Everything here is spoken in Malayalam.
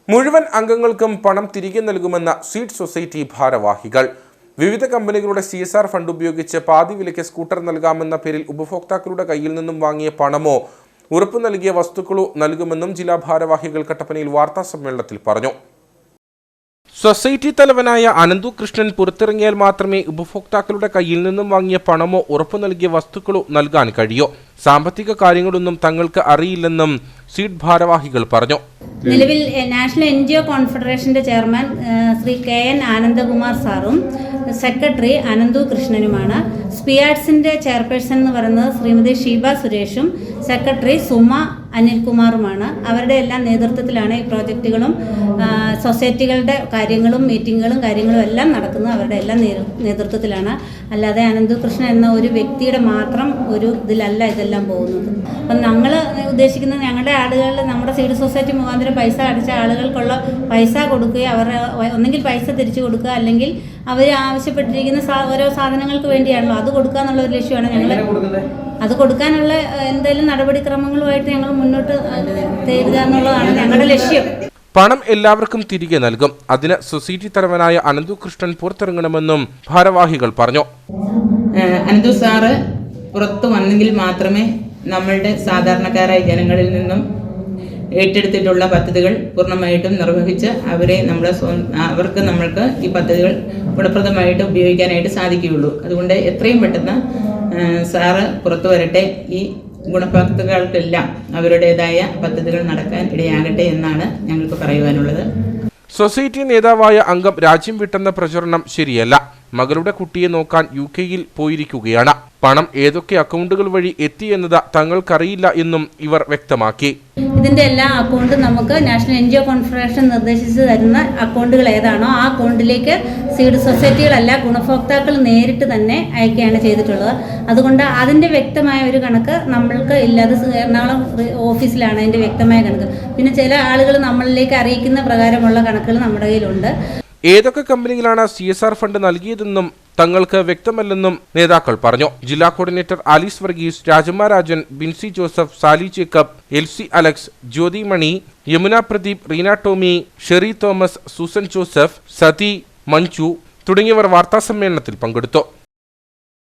മുഴുവൻ അംഗങ്ങൾക്കും പണം തിരികെ നൽകുമെന്ന സീഡ് സൊസൈറ്റി ഭാരവാഹികൾ. വിവിധ കമ്പനികളുടെ CSR ഫണ്ട് ഉപയോഗിച്ച് പാതി വിലയ്ക്ക് സ്കൂട്ടർ നൽകാമെന്ന പേരിൽ ഉപഭോക്താക്കളുടെ കയ്യിൽ നിന്നും വാങ്ങിയ പണമോ ഉറപ്പു നൽകിയ വസ്തുക്കളോ നൽകുമെന്നും ജില്ലാ ഭാരവാഹികൾ കട്ടപ്പനയിൽ വാർത്താസമ്മേളനത്തിൽ പറഞ്ഞു. സൊസൈറ്റി തലവനായ അനന്തു കൃഷ്ണൻ പുറത്തിറങ്ങിയാൽ മാത്രമേ ഉപഭോക്താക്കളുടെ കയ്യിൽ നിന്നും വാങ്ങിയ പണമോ ഉറപ്പു നൽകിയ വസ്തുക്കളോ നൽകാൻ കഴിയൂ. സാമ്പത്തിക കാര്യങ്ങളൊന്നും തങ്ങൾക്ക് അറിയില്ലെന്നും സീഡ് ഭാരവാഹികൾ പറഞ്ഞു. നിലവിൽ നാഷണൽ NGO കോൺഫെഡറേഷന്റെ ചെയർമാൻ ശ്രീ KN ആനന്ദകുമാർ സാറും സെക്രട്ടറി അനന്തു കൃഷ്ണനുമാണ്. സ്പിയാർട്സിന്റെ ചെയർപേഴ്സൺ എന്ന് പറയുന്നത് ശ്രീമതി ഷീബ സുരേഷും സെക്രട്ടറി സുമ അനിൽകുമാറുമാണ്. അവരുടെ എല്ലാം നേതൃത്വത്തിലാണ് ഈ പ്രോജക്റ്റുകളും സൊസൈറ്റികളുടെ കാര്യങ്ങളും മീറ്റിങ്ങുകളും എല്ലാം നടക്കുന്നത്. അവരുടെ എല്ലാം നേതൃത്വത്തിലാണ്. അല്ലാതെ അനന്തു കൃഷ്ണൻ എന്ന ഒരു വ്യക്തിയുടെ മാത്രം ഒരു ഇതിലല്ല ഇതെല്ലാം പോകുന്നത്. അപ്പം ഞങ്ങൾ ഉദ്ദേശിക്കുന്നത് ഞങ്ങളുടെ ആളുകൾ നമ്മുടെ സീഡ് സൊസൈറ്റി മുഖാന്തരം പൈസ അടച്ച ആളുകൾക്കുള്ള പൈസ കൊടുക്കുകയും അവരുടെ ഒന്നെങ്കിൽ പൈസ തിരിച്ചു കൊടുക്കുക, അല്ലെങ്കിൽ അവർ ആവശ്യപ്പെട്ടിരിക്കുന്ന ഓരോ സാധനങ്ങൾക്ക് വേണ്ടിയാണല്ലോ അത് കൊടുക്കുക എന്നുള്ള ഒരു ലക്ഷ്യമാണ് ഞങ്ങൾ. അത് കൊടുക്കാനുള്ള എന്തെങ്കിലും നടപടിക്രമങ്ങളുമായിട്ട് ഞങ്ങൾ മുന്നോട്ട് തരിക എന്നുള്ളതാണ് ഞങ്ങളുടെ ലക്ഷ്യം. പണം എല്ലാവർക്കും തിരികെ നൽകും. അതിന് സൊസൈറ്റി തലവനായ അനന്തു കൃഷ്ണൻ പുറത്തിറങ്ങണമെന്നും ഭാരവാഹികൾ പറഞ്ഞു. അനന്തു സാറ് പുറത്തു വന്നെങ്കിൽ മാത്രമേ നമ്മളുടെ സാധാരണക്കാരായ ജനങ്ങളിൽ നിന്നും ഏറ്റെടുത്തിട്ടുള്ള പദ്ധതികൾ പൂർണ്ണമായിട്ടും നിർവഹിച്ച് അവർക്ക് നമ്മൾക്ക് ഈ പദ്ധതികൾ ഗുണപ്രദമായിട്ട് ഉപയോഗിക്കാനായിട്ട് സാധിക്കുകയുള്ളൂ. അതുകൊണ്ട് എത്രയും പെട്ടെന്ന് സാറ് പുറത്തു വരട്ടെ. ഈ ഗുണഭോക്താക്കൾക്കെല്ലാം അവരുടേതായ പദ്ധതികൾ നടക്കാൻ ഇടയാകട്ടെ എന്നാണ് ഞങ്ങൾക്ക് പറയുവാനുള്ളത്. സൊസൈറ്റി നേതാവായ അംഗം രാജ്യം വിട്ടെന്ന പ്രചരണം ശരിയല്ല. മകളുടെ കുട്ടിയെ നോക്കാൻ UK-യിൽ പോയിരിക്കുകയാണ്. പണം ഏതൊക്കെ അക്കൗണ്ടുകൾ വഴി എത്തിയെന്നത് തങ്ങൾക്കറിയില്ല എന്നും ഇവർ വ്യക്തമാക്കി. ഇതിന്റെ എല്ലാ അക്കൗണ്ടും നമുക്ക് നാഷണൽ NGO കോൺഫെഡറേഷൻ നിർദ്ദേശിച്ച് തരുന്ന അക്കൗണ്ടുകൾ ഏതാണോ ആ അക്കൗണ്ടിലേക്ക് സീഡ് സൊസൈറ്റികളല്ല ഗുണഭോക്താക്കൾ നേരിട്ട് തന്നെ അയക്കുകയാണ് ചെയ്തിട്ടുള്ളത്. അതുകൊണ്ട് അതിന്റെ വ്യക്തമായ ഒരു കണക്ക് നമ്മൾക്ക് ഇല്ലാതെ എറണാകുളം ഓഫീസിലാണ് അതിന്റെ വ്യക്തമായ കണക്ക്. പിന്നെ ചില ആളുകൾ നമ്മളിലേക്ക് അറിയിക്കുന്ന പ്രകാരമുള്ള കണക്കുകൾ നമ്മുടെ കയ്യിലുണ്ട്. ഏതൊക്കെ കമ്പനികളാണ് CSR ഫണ്ട് നൽകിയതെന്നും തങ്ങൾക്ക് വ്യക്തമല്ലെന്നും നേതാക്കൾ പറഞ്ഞു. ജില്ലാ coordinator Alice Varghese, Rajamma Rajan, Binsy Joseph, Sally Jacob, LC Alex, Jyothi Mani, Yamuna Pradeep, Reena Tommy, Sherry Thomas, Susan Joseph, Sathi, Manju തുടങ്ങിയവർ വാർത്താസമ്മേളനത്തിൽ പങ്കെടുത്തു.